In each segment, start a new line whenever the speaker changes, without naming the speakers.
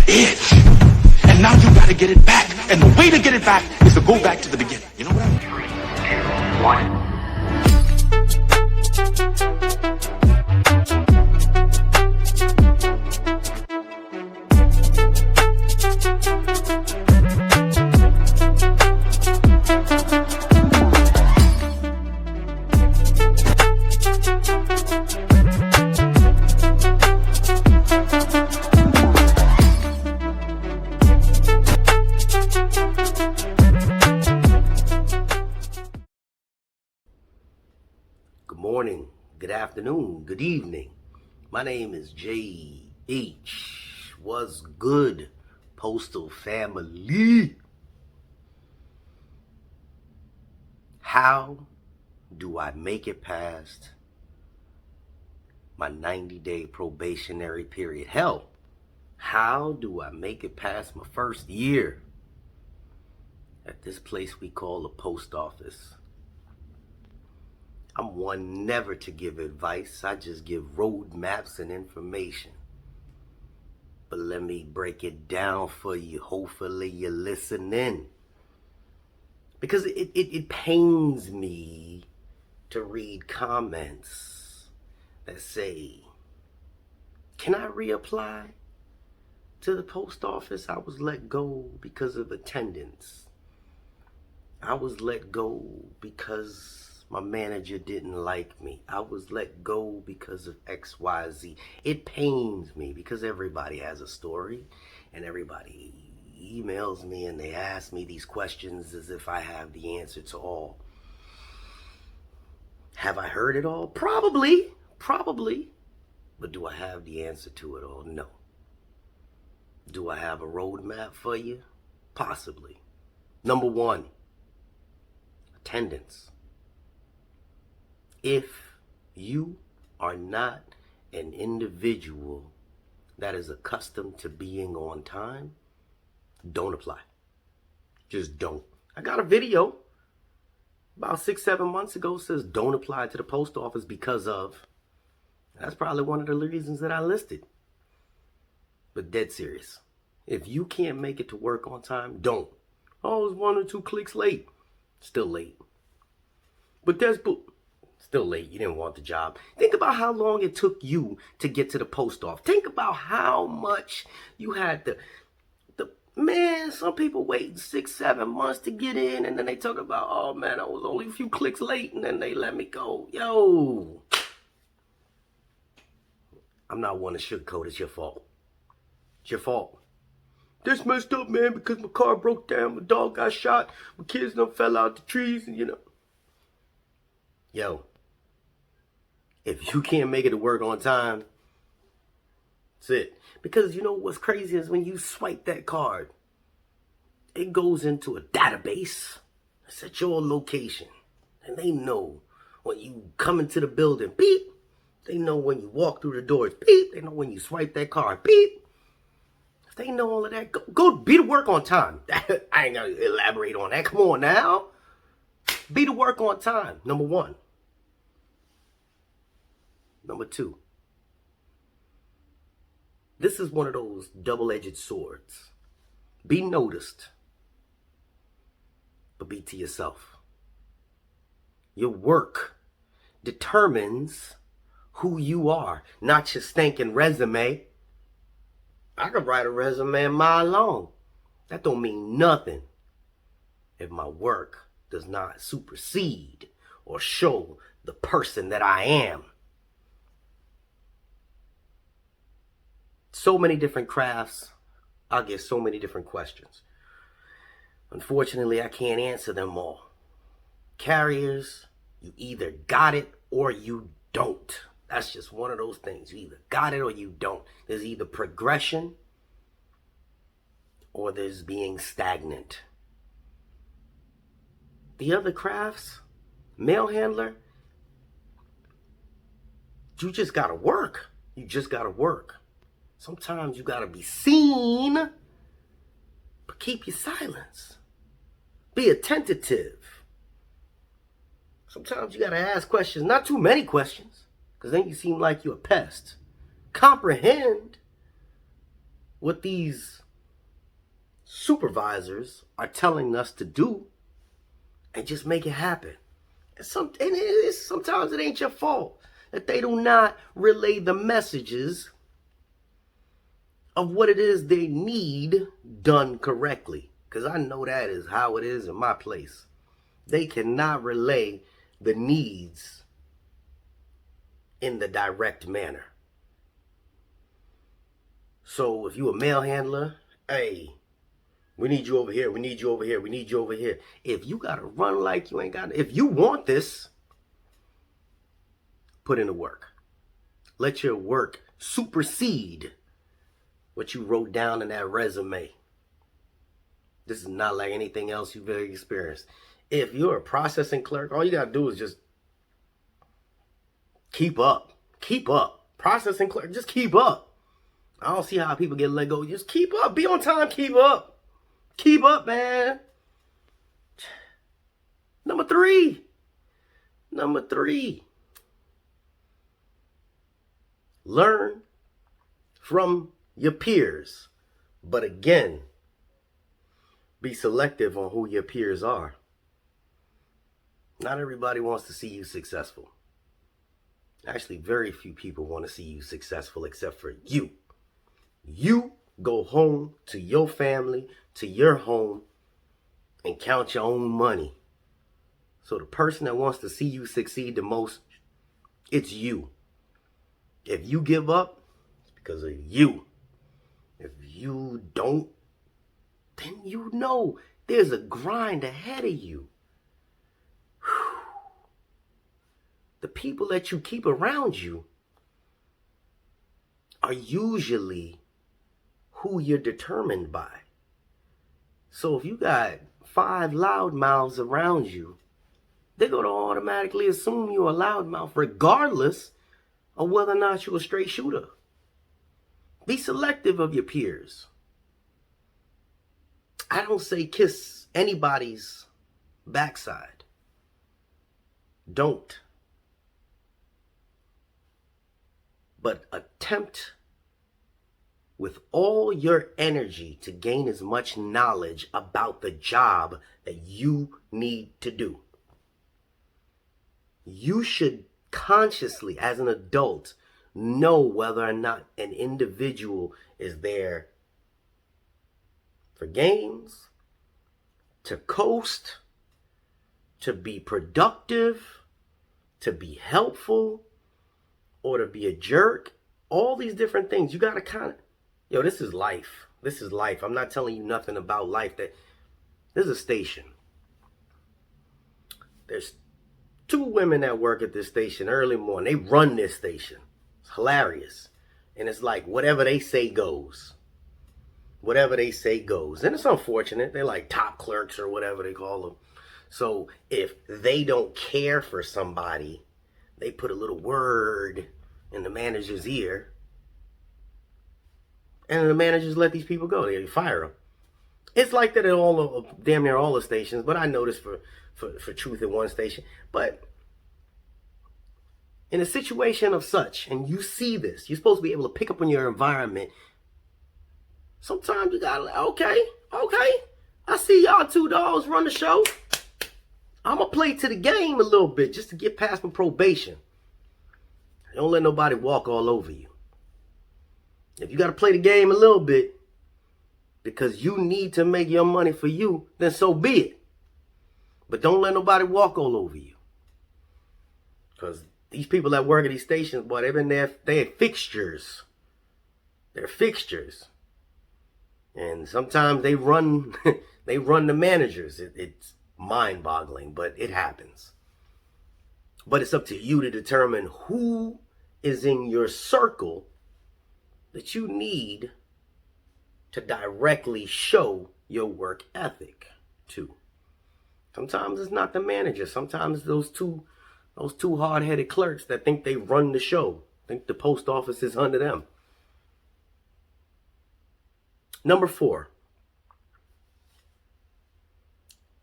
edge. And now you gotta get it back. And the way to get it back is to go back to the beginning. You know what I mean?
3, 2, 1.
Good morning, good afternoon, good evening. My name is J.H. What's good, Postal family? How do I make it past my 90-day probationary period? Hell, how do I make it past my first year at this place we call the post office? I'm one never to give advice. I just give road maps and information. But let me break it down for you. Hopefully you're listening. Because it pains me to read comments that say, can I reapply to the post office? I was let go because of attendance. I was let go because my manager didn't like me. I was let go because of XYZ. It pains me because everybody has a story and everybody emails me and they ask me these questions as if I have the answer to all. Have I heard it all? Probably. But do I have the answer to it all? No. Do I have a roadmap for you? Possibly. Number 1, attendance. If you are not an individual that is accustomed to being on time, don't apply. Just don't. I got a video about 6-7 months ago says don't apply to the post office because of. That's probably one of the reasons that I listed. But dead serious. If you can't make it to work on time, don't. Oh, it's 1 or 2 clicks late. Still late. But that's still late. You didn't want the job. Think about how long it took you to get to the post office. Think about how much you had the man, some people waiting 6-7 months to get in, and then they talk about, oh man, I was only a few clicks late, and then they let me go. Yo, I'm not one to sugarcoat. It's your fault. It's your fault. This messed up, man, because my car broke down, my dog got shot, my kids done fell out the trees, and Yo, if you can't make it to work on time, that's it. Because you know what's crazy is when you swipe that card, it goes into a database that's at your location. And they know when you come into the building, beep. They know when you walk through the doors, beep. They know when you swipe that card, beep. If they know all of that, go be to work on time. I ain't gonna elaborate on that. Come on now. Be to work on time, number 1. Number 2, this is one of those double-edged swords. Be noticed, but be to yourself. Your work determines who you are, not your stinking resume. I could write a resume a mile long. That don't mean nothing if my work does not supersede or show the person that I am. So many different crafts, I'll get so many different questions. Unfortunately, I can't answer them all. Carriers, you either got it or you don't. That's just one of those things. You either got it or you don't. There's either progression or there's being stagnant. The other crafts, mail handler, you just gotta work. You just gotta work. Sometimes you gotta be seen, but keep your silence. Be attentive. Sometimes you gotta ask questions, not too many questions, because then you seem like you're a pest. Comprehend what these supervisors are telling us to do and just make it happen. Sometimes it ain't your fault that they do not relay the messages of what it is they need done correctly. Because I know that is how it is in my place. They cannot relay the needs in the direct manner. So if you a mail handler, hey, we need you over here, we need you over here, we need you over here. If you gotta run like you ain't got, if you want this, put in the work. Let your work supersede what you wrote down in that resume. This is not like anything else you've ever experienced. If you're a processing clerk, all you gotta do is just keep up. Keep up. Processing clerk, just keep up. I don't see how people get let go. Just keep up. Be on time. Keep up. Keep up, man. Number three. Learn from your peers. But again, be selective on who your peers are. Not everybody wants to see you successful. Actually, very few people want to see you successful except for you. You go home to your family, to your home, and count your own money. So the person that wants to see you succeed the most, it's you. If you give up, it's because of you. If you don't, then you know there's a grind ahead of you. Whew. The people that you keep around you are usually who you're determined by. So if you got 5 loudmouths around you, they're going to automatically assume you're a loudmouth regardless of whether or not you're a straight shooter. Be selective of your peers. I don't say kiss anybody's backside. Don't. But attempt with all your energy to gain as much knowledge about the job that you need to do. You should consciously, as an adult, know whether or not an individual is there for games, to coast, to be productive, to be helpful, or to be a jerk. All these different things. You got to kind of, this is life. This is life. I'm not telling you nothing about life. There's a station. There's 2 women that work at this station early morning. They run this station. It's hilarious. And it's like whatever they say goes. Whatever they say goes. And it's unfortunate. They're like top clerks or whatever they call them. So if they don't care for somebody, they put a little word in the manager's ear. And the managers let these people go. They fire them. It's like that at damn near all the stations. But I noticed for truth at one station. But in a situation of such, and you see this, you're supposed to be able to pick up on your environment. Sometimes you gotta, okay, I see y'all 2 dogs run the show. I'm gonna play to the game a little bit just to get past my probation. Don't let nobody walk all over you. If you gotta play the game a little bit because you need to make your money for you, then so be it. But don't let nobody walk all over you. Because these people that work at these stations, boy, they've been there, they're fixtures. They're fixtures. And sometimes they run the managers. It's mind-boggling, but it happens. But it's up to you to determine who is in your circle that you need to directly show your work ethic to. Sometimes it's not the manager. Sometimes it's those two hard-headed clerks that think they run the show, think the post office is under them. Number 4,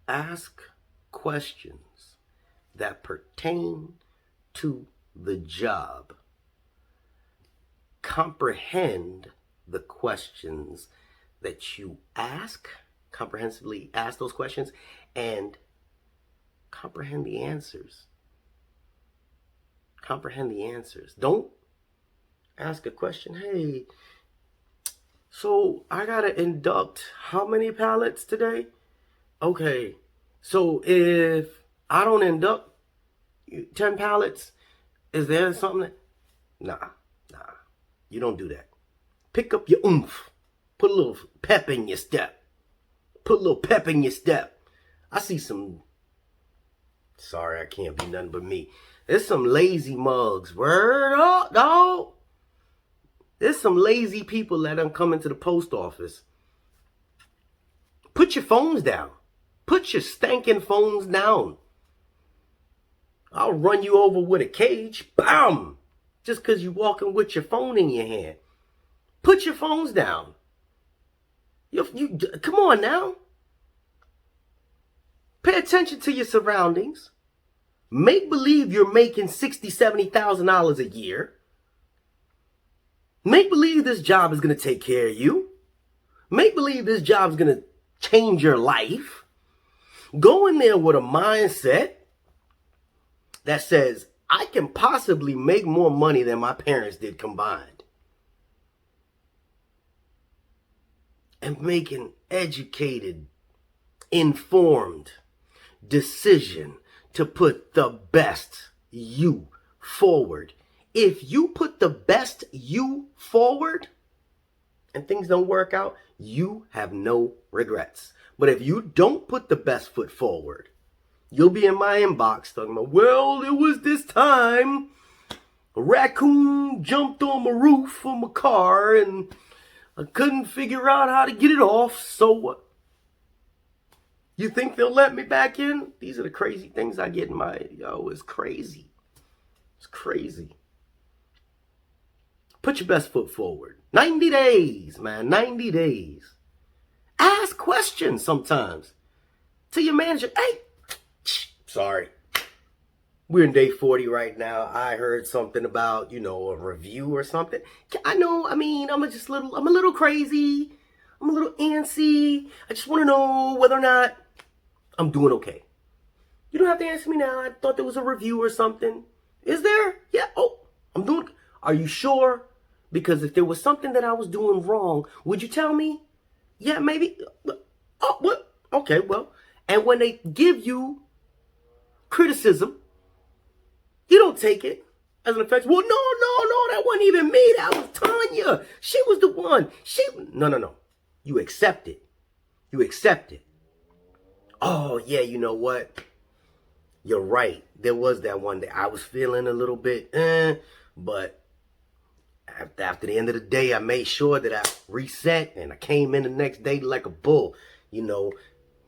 ask questions that pertain to the job. Comprehend the questions that you ask comprehensively ask those questions and comprehend the answers. Comprehend the answers. Don't ask a question, hey, so I gotta induct how many pallets today? Okay, so if I don't induct 10 pallets, is there something that... Nah. You don't do that. Pick up your oomph. Put a little pep in your step. I see some... Sorry, I can't be nothing but me. There's some lazy mugs. Word up, dog. There's some lazy people that done come into the post office. Put your phones down. Put your stankin' phones down. I'll run you over with a cage. Bam! Just because you're walking with your phone in your hand. Put your phones down. Come on now. Pay attention to your surroundings. Make believe you're making $60,000, $70,000 a year. Make believe this job is going to take care of you. Make believe this job is going to change your life. Go in there with a mindset that says, I can possibly make more money than my parents did combined. And make an educated, informed decision to put the best you forward. If you put the best you forward and things don't work out, you have no regrets. But if you don't put the best foot forward, you'll be in my inbox talking about, well, it was this time a raccoon jumped on my roof of my car and I couldn't figure out how to get it off, so what? You think they'll let me back in? These are the crazy things I get in my... it's crazy. It's crazy. Put your best foot forward. 90 days, man. 90 days. Ask questions sometimes to your manager. Hey, sorry. We're in day 40 right now. I heard something about, a review or something. I know, I'm a little crazy. I'm a little antsy. I just want to know whether or not I'm doing okay. You don't have to answer me now. I thought there was a review or something. Is there? Yeah. Oh, I'm doing... Are you sure? Because if there was something that I was doing wrong, would you tell me? Yeah, maybe. Oh, what? Okay, well. And when they give you criticism, you don't take it as an offense. Well, no, that wasn't even me. That was Tanya. She was the one. No. You accept it. Oh, yeah, you know what? You're right. There was that one day I was feeling a little bit, but after the end of the day, I made sure that I reset and I came in the next day like a bull. You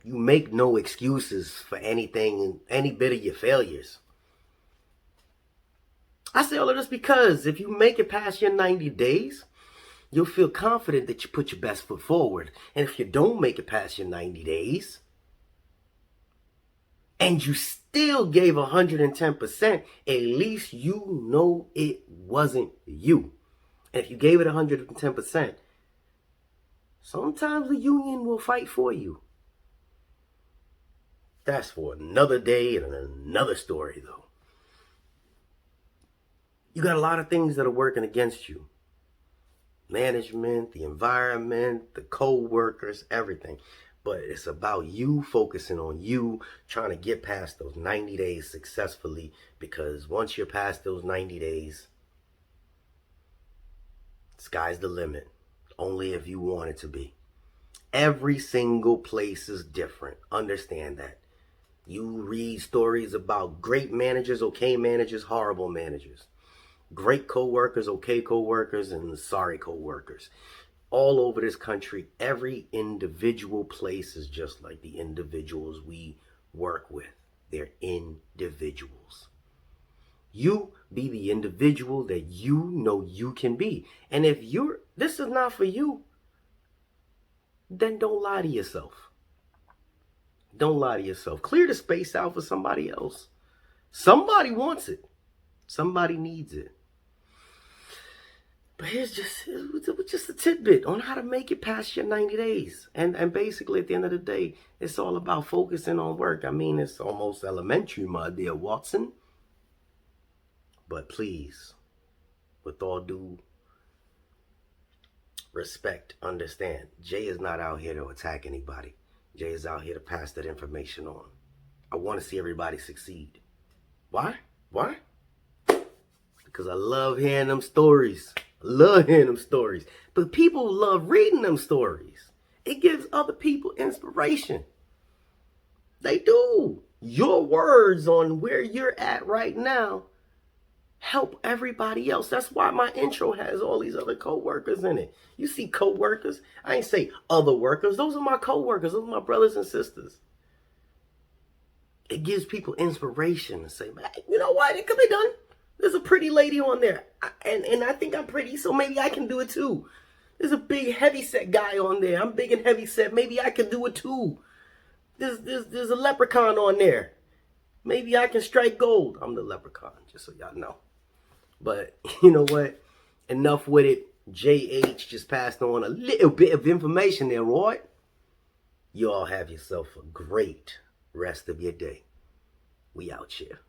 make no excuses for anything, any bit of your failures. I say all of this because if you make it past your 90 days, you'll feel confident that you put your best foot forward. And if you don't make it past your 90 days, and you still gave 110%, at least you know it wasn't you. And if you gave it 110%, sometimes the union will fight for you. That's for another day and another story, though. You got a lot of things that are working against you. Management, the environment, the co-workers, everything. But it's about you focusing on you, trying to get past those 90 days successfully. Because once you're past those 90 days, sky's the limit. Only if you want it to be. Every single place is different. Understand that. You read stories about great managers, okay managers, horrible managers. Great co-workers, okay co-workers, and sorry co-workers. All over this country, every individual place is just like the individuals we work with. They're individuals. You be the individual that you know you can be. And if this is not for you, then don't lie to yourself. Don't lie to yourself. Clear the space out for somebody else. Somebody wants it. Somebody needs it. But here's just a tidbit on how to make it past your 90 days. And basically, at the end of the day, it's all about focusing on work. I mean, it's almost elementary, my dear Watson. But please, with all due respect, understand, Jay is not out here to attack anybody. Jay is out here to pass that information on. I want to see everybody succeed. Why? Why? Because I love hearing them stories. But people love reading them stories. It gives other people inspiration. They do. Your words on where you're at right now help everybody else. That's why my intro has all these other co-workers in it. You see co-workers. I ain't say other workers. Those are my co-workers. Those are my brothers and sisters. It gives people inspiration to say, man, you know what? It could be done. There's a pretty lady on there. And I think I'm pretty, so maybe I can do it too. There's a big heavyset guy on there. I'm big and heavyset. Maybe I can do it too. There's a leprechaun on there. Maybe I can strike gold. I'm the leprechaun, just so y'all know. But you know what? Enough with it. JH just passed on a little bit of information there, Roy. You all have yourself a great rest of your day. We out here.